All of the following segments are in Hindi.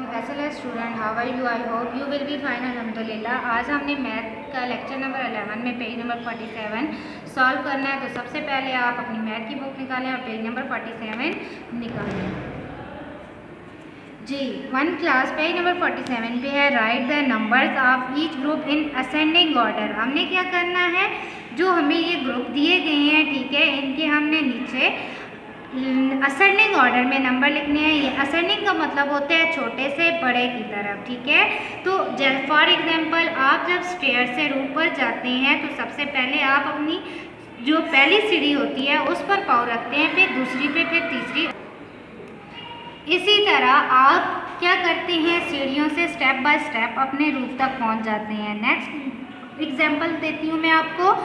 SLS student, how are you? I hope you will be fine अल्हम्दुलिल्लाह। आज हमने मैथ का लेक्चर नंबर 11 में पेज नंबर 47 सॉल्व करना है। तो सबसे पहले आप अपनी मैथ की बुक निकालें और पेज नंबर 47 निकालें। जी, वन क्लास पेज नंबर 47 पे है right the numbers of each group in ascending order. हमने क्या करना है, जो हमें ये ग्रुप दिए गए हैं, ठीक है, इनके हमने नीचे असेंडिंग ऑर्डर में नंबर लिखने हैं। ये असेंडिंग का मतलब होता है छोटे से बड़े की तरफ, ठीक है। तो फॉर एग्जांपल आप जब स्टेयर से ऊपर जाते हैं तो सबसे पहले आप अपनी जो पहली सीढ़ी होती है उस पर पाँव रखते हैं, फिर दूसरी पे, फिर तीसरी। इसी तरह आप क्या करते हैं, सीढ़ियों से स्टेप बाय स्टेप अपने रूफ तक पहुंच जाते हैं। नेक्स्ट एग्जांपल देती हूँ मैं आपको।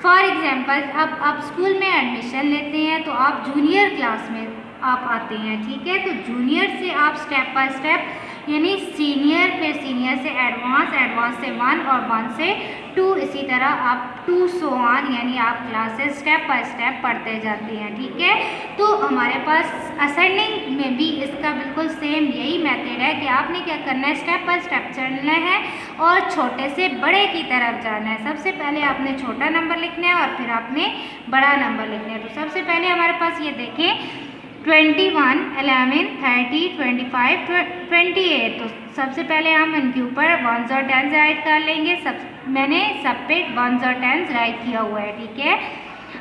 फॉर एग्जांपल अब आप स्कूल में एडमिशन लेते हैं तो आप जूनियर क्लास में आप आते हैं, ठीक है। तो जूनियर से आप स्टेप बाय स्टेप यानी सीनियर, फिर सीनियर से एडवांस, एडवांस से 1 और 1 से 2, इसी तरह आप 2 सो ऑन, यानी आप क्लासेस स्टेप बाय स्टेप पढ़ते जाते हैं, ठीक है। तो हमारे पास असेंडिंग में भी इसका बिल्कुल सेम यही मेथड है कि आपने क्या करना है, स्टेप बाय स्टेप चलना है और छोटे से बड़े की तरफ जाना है। सबसे पहले आपने छोटा नंबर लिखना है और फिर आपने बड़ा नंबर लिखना है। तो सबसे पहले हमारे पास ये देखें 21, 11, 30, 25, 28। तो सबसे पहले हम इनके ऊपर 1s और 10s राइट कर लेंगे। मैंने सब पे 1s और 10s राइट किया हुआ है, ठीक है।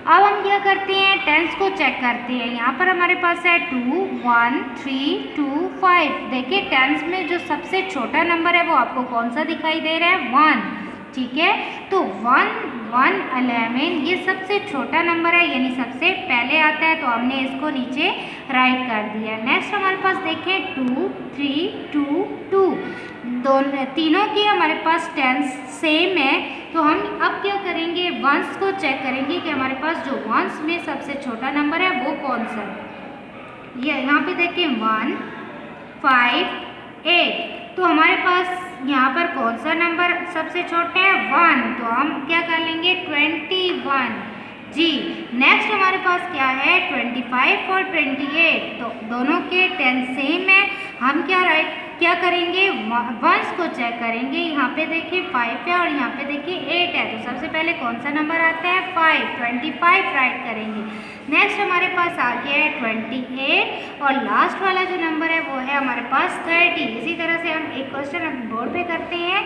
अब हम क्या करते हैं, 10s को चेक करते हैं। यहाँ पर हमारे पास है 2, 1, 3, 2, 5। देखिए 10s में जो सबसे छोटा नंबर है वो आपको कौन सा दिखाई दे रहा है, 1, ठीक है। तो 1, 1, 11 ये सबसे छोटा नंबर है, यानी सबसे पहले आता है, तो हमने इसको नीचे राइट कर दिया। नेक्स्ट हमारे पास देखें 2, 3, 2, 2। दोनों तीनों की हमारे पास 10s सेम है। तो हम अब क्या करेंगे, 1s को चेक करेंगे कि हमारे पास जो 1s में सबसे छोटा नंबर है वो कौन सा है। ये यहाँ पे देखें 1, 5, 8। तो हमारे पास यहाँ पर कौन सा नंबर सबसे छोटा है, 1। तो हम क्या कर लेंगे, 21। जी, नेक्स्ट हमारे पास क्या है, 25 और 28। तो दोनों के 10 सेम है। हम क्या करेंगे, 1s को चेक करेंगे। यहाँ पे देखिए 5 है और यहाँ पे देखिए 8 है। तो सबसे पहले कौन सा नंबर आता है, 5, 25 राइट करेंगे। नेक्स्ट हमारे पास आ गया है 28 और लास्ट वाला जो नंबर है वो है हमारे पास 30। इसी तरह से हम एक क्वेश्चन अपने बोर्ड पे करते हैं।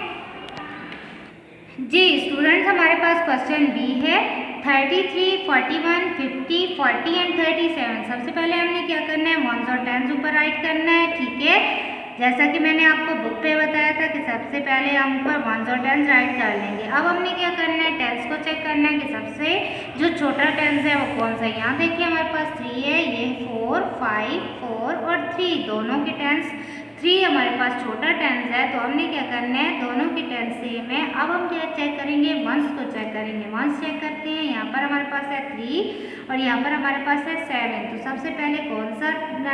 जी स्टूडेंट्स, हमारे पास क्वेश्चन बी है 33, 41, 50, 40 एंड 37। सबसे पहले हमने क्या करना है, 1s और 10s ऊपर राइट करना है, ठीक है। जैसा कि मैंने आपको बुक पे बताया था कि सबसे पहले हम ऊपर 1s और 10s राइट कर लेंगे। अब हमने क्या करना है, 10s को चेक करना है कि सबसे जो छोटा 10s है वो कौन सा है। यहाँ देखिए हमारे पास 3 है, ये 4, 5, 4 और 3, दोनों के 10s 3 हमारे पास छोटा 10s है। तो हमने क्या करना है, दोनों की 10s सेम है। अब हम क्या चेक करेंगे, 1s को चेक करेंगे। 1s चेक करते हैं, यहाँ पर हमारे पास है 3 और यहाँ पर हमारे पास है 7। तो सबसे पहले कौन सा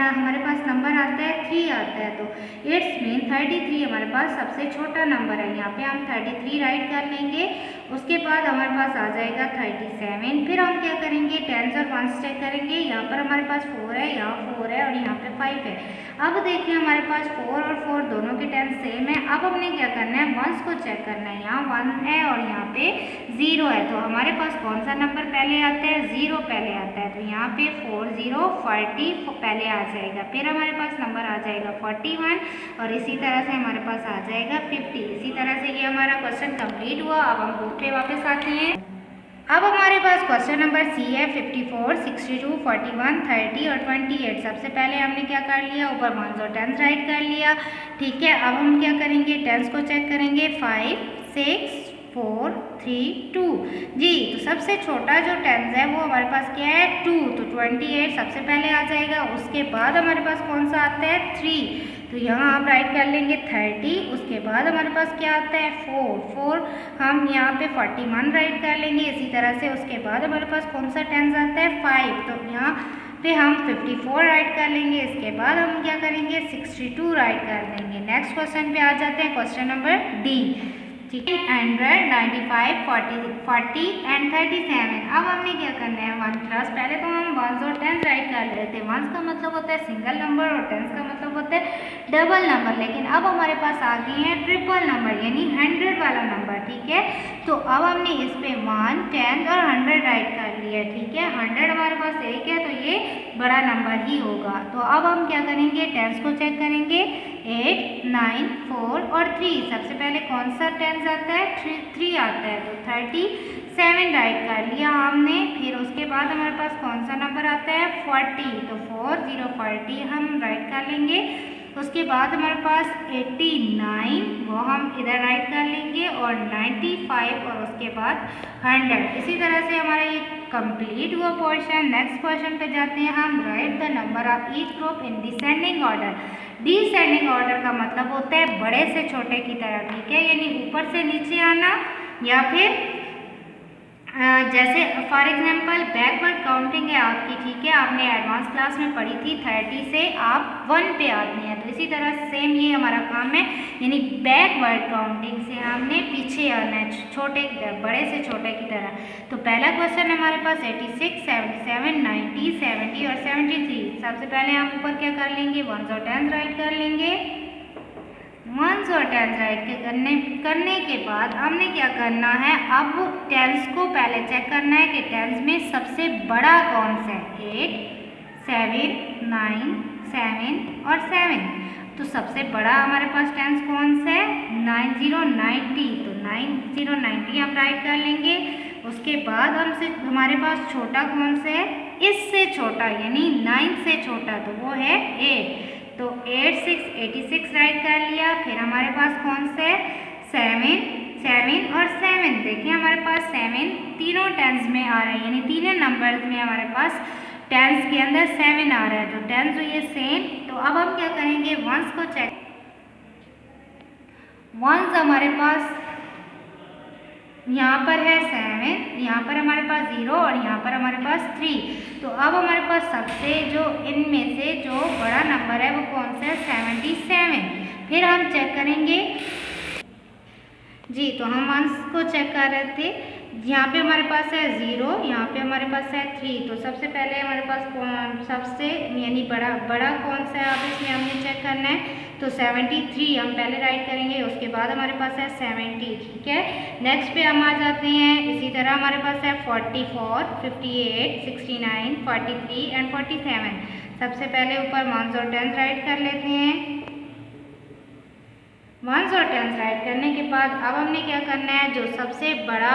हमारे पास नंबर आता है, 3 आता है। तो इट्स मीन 33 हमारे पास सबसे छोटा नंबर है। यहाँ पे हम 33 राइट कर लेंगे। उसके बाद हमारे पास आ जाएगा 37। फिर हम क्या करेंगे, 10s और 1s चेक करेंगे। यहाँ पर हमारे पास 4 है, यहाँ 4 है और यहाँ पे 5 है। अब देखिए हमारे पास 4 और 4 दोनों के 10 सेम है। अब हमने क्या करना है, 1s को चेक करना है। यहाँ 1 है और यहाँ पे 0 है। तो हमारे पास कौन सा नंबर पहले आता है, 0 पहले आता है। तो यहाँ पे 40, 40 पहले आ जाएगा। फिर हमारे पास नंबर आ जाएगा 41 और इसी तरह से हमारे पास आ जाएगा 50। इसी तरह से ये हमारा क्वेश्चन कंप्लीट हुआ। अब हम बुक पे वापस आते हैं। अब हमारे पास क्वेश्चन नंबर सी है 54, 62, 41, 30 और 28। सबसे पहले हमने क्या कर लिया, ऊपर 1s और 10s राइट कर लिया, ठीक है। अब हम क्या करेंगे, 10s को चेक करेंगे। 5, 6, 4, 3, 2। जी, तो सबसे छोटा जो 10s है वो हमारे पास क्या है, 2। तो 28 सबसे पहले आ जाएगा। उसके बाद हमारे पास कौन सा आता है, 3। तो यहाँ आप राइट कर लेंगे 30। उसके बाद हमारे पास क्या आता है, 4 हम यहाँ पे 41 राइट कर लेंगे। इसी तरह से उसके बाद हमारे पास कौन सा 10s आता है, 5। तो यहाँ पे हम 54 राइट कर लेंगे। इसके बाद हम क्या करेंगे, 62 राइट कर लेंगे। नेक्स्ट क्वेश्चन पे आ जाते हैं, क्वेश्चन नंबर डी। ठीक है 100, 95, 40 एंड 37। अब हमने क्या करना है 1 प्लस, पहले तो हम वंस और टेंस राइट कर रहे थे। वंस का मतलब होता है सिंगल नंबर और टेंस का मतलब होता है डबल नंबर, लेकिन अब हमारे पास आ गए हैं ट्रिपल नंबर यानी 100 वाला नंबर। ठीक है, तो अब हमने इस पे 1, 10 और 100 राइट कर लिया। ठीक है, 100 हमारे पास एक है तो ये बड़ा नंबर ही होगा। तो अब हम क्या करेंगे टेंस को चेक करेंगे 8, 9, 4 और 3। सबसे पहले कौन सा टेंस आता है 3 आता है, तो 37 राइट कर लिया हमने। फिर उसके बाद हमारे पास कौन सा नंबर आता है 40, तो 4, 0, 40 हम राइट कर लेंगे। उसके बाद हमारे पास 89 वो हम इधर राइट कर लेंगे और 95 और उसके बाद 100। इसी तरह से हमारा ये कंप्लीट हुआ पोर्शन। नेक्स्ट क्वेश्चन पे जाते हैं हम। Right the number of each group in descending order. Descending order का मतलब होता है बड़े से छोटे की तरह। ठीक है, यानी ऊपर से नीचे आना या फिर जैसे फॉर एग्जांपल बैकवर्ड काउंटिंग है आपकी। ठीक है, आपने एडवांस क्लास में पढ़ी थी 30 से आप 1 पे आती हैं, तो इसी तरह सेम ये हमारा काम है, यानी बैकवर्ड काउंटिंग से हमने पीछे आना है छोटे बड़े से छोटे की तरह। तो पहला क्वेश्चन हमारे पास 86, 77, 90, 70 और 73। सबसे पहले हम ऊपर क्या कर लेंगे वंस और टेंस राइट कर लेंगे। वंस और टेंस राइट के करने के बाद हमने क्या करना है, अब टेंस को पहले चेक करना है कि टेंस में सबसे बड़ा कौन सा है 8, 7, 9, 7 और 7। तो सबसे बड़ा हमारे पास टेंस कौन सा है 9090, तो 9090 हम राइट कर लेंगे। उसके बाद हमसे हमारे पास छोटा कौन सा है इससे छोटा यानी 9 से छोटा, तो वो है 8, तो 8, 6, 86 राइट कर लिया। फिर हमारे पास कौन सा है 7, 7 और 7। देखिए हमारे पास 7 तीनों टेंस में आ रहा है, यानी तीनों नंबर्स में हमारे पास टेंस के अंदर 7 आ रहा है, तो टेंस हुई है सेम। तो अब हम क्या करेंगे वंस को चेक। वंस हमारे पास यहाँ पर है 7, यहाँ पर हमारे पास 0 और यहाँ पर हमारे पास 3। तो अब हमारे पास सबसे जो इनमें से जो बड़ा नंबर है वो कौन सा है 77। फिर हम चेक करेंगे जी, तो हम वंस को चेक कर रहे थे। यहाँ पे हमारे पास है 0, यहाँ पे हमारे पास है 3। तो सबसे पहले हमारे पास सबसे यानी बड़ा कौन सा है अब इसमें हमने चेक करना है, तो 73 हम पहले राइट करेंगे। उसके बाद हमारे पास है 70। ठीक है, नेक्स्ट पे हम आ जाते हैं। इसी तरह हमारे पास है 44, 58, 69, 43 एंड 47। सबसे पहले ऊपर वंस और टेंस राइट कर लेते हैं। वंस और टेंस राइट करने के बाद अब हमने क्या करना है जो सबसे बड़ा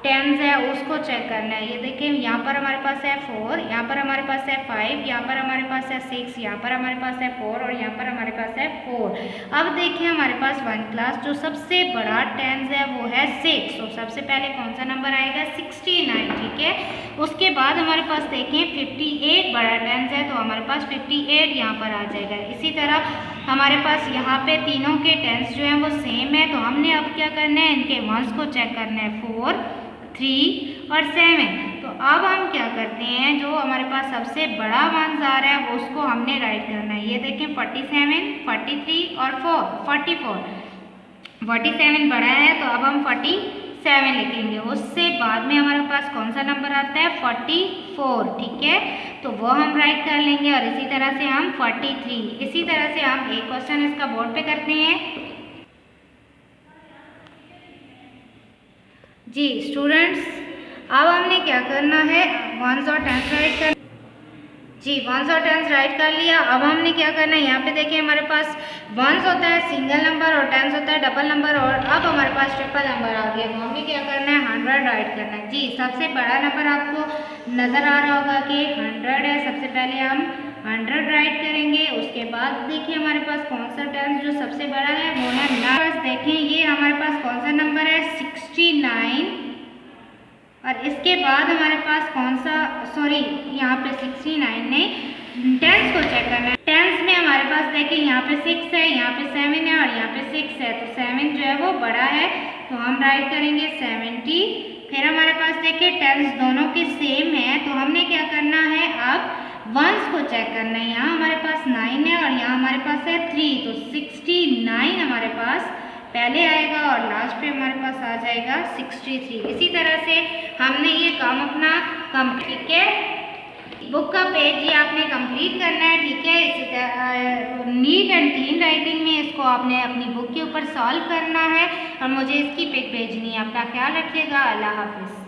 टेंस है उसको चेक करना है। ये देखिए यहाँ पर हमारे पास है 4, यहाँ पर हमारे पास है 5, यहाँ पर हमारे पास है 6, यहाँ पर हमारे पास है 4 और यहाँ पर हमारे पास है 4। अब देखिए हमारे पास 1 क्लास जो सबसे बड़ा टेंस है वो है 6। तो सबसे पहले कौन सा नंबर आएगा 69। ठीक है, उसके बाद हमारे पास देखें 58 बड़ा टेंस है, तो हमारे पास 58 यहाँ पर आ जाएगा। इसी तरह हमारे पास यहाँ पे तीनों के टेंस जो हैं वो सेम है, तो हमने अब क्या करना है इनके वंस को चेक करना है 4, 3 और 7। तो अब हम क्या करते हैं जो हमारे पास सबसे बड़ा वंस आ रहा है वो उसको हमने राइट करना है। ये देखें 47, 43 और 47 बड़ा है, तो अब हम 47 लिखेंगे। उससे बाद में हमारे पास कौन सा नंबर आता है 44। ठीक है, तो वो हम राइट कर लेंगे और इसी तरह से हम 43। इसी तरह से हम एक क्वेश्चन इसका बोर्ड पे करते हैं। जी स्टूडेंट्स, अब हमने क्या करना है वंस और टेंस राइट कर जी वंस और टेंस राइट कर लिया। अब हमने क्या करना है यहाँ पे देखिए हमारे पास वंस होता है सिंगल नंबर और टेंस होता है डबल नंबर, और अब हमारे पास ट्रिपल नंबर आ गया। तो हमने क्या करना है 100 राइट करना है। जी सबसे बड़ा नंबर आपको नज़र आ रहा होगा कि 100 है। सबसे पहले हम 100 राइट करेंगे। उसके बाद देखिए हमारे पास कौन सा टेंस जो सबसे बड़ा है वो है 9। देखें ये हमारे पास कौन सा नंबर है 69, और इसके बाद हमारे पास कौन सा यहाँ पे 69 नहीं, टेंस को चेक करना है। टेंस में हमारे पास देखिए यहाँ पे 6 है, यहाँ पे 7 है और यहाँ पे 6 है, तो 7 जो है वो बड़ा है, तो हम राइट करेंगे 70। फिर हमारे पास देखिए टेंस दोनों के सेम है, तो हमने क्या करना है अब वंस को चेक करना है। यहाँ हमारे पास 9 है और यहाँ हमारे पास है 3, तो 69 हमारे पास पहले आएगा और लास्ट पे हमारे पास आ जाएगा 63। इसी तरह से हमने ये काम अपना ठीक है, बुक का पेज ये आपने कंप्लीट करना है, ठीक है। इसी तरह नीट एंड क्लीन राइटिंग में इसको आपने अपनी बुक के ऊपर सॉल्व करना है और मुझे इसकी पिक भेजनी है। अपना ख्याल रखिएगा। अल्लाह हाफिज़।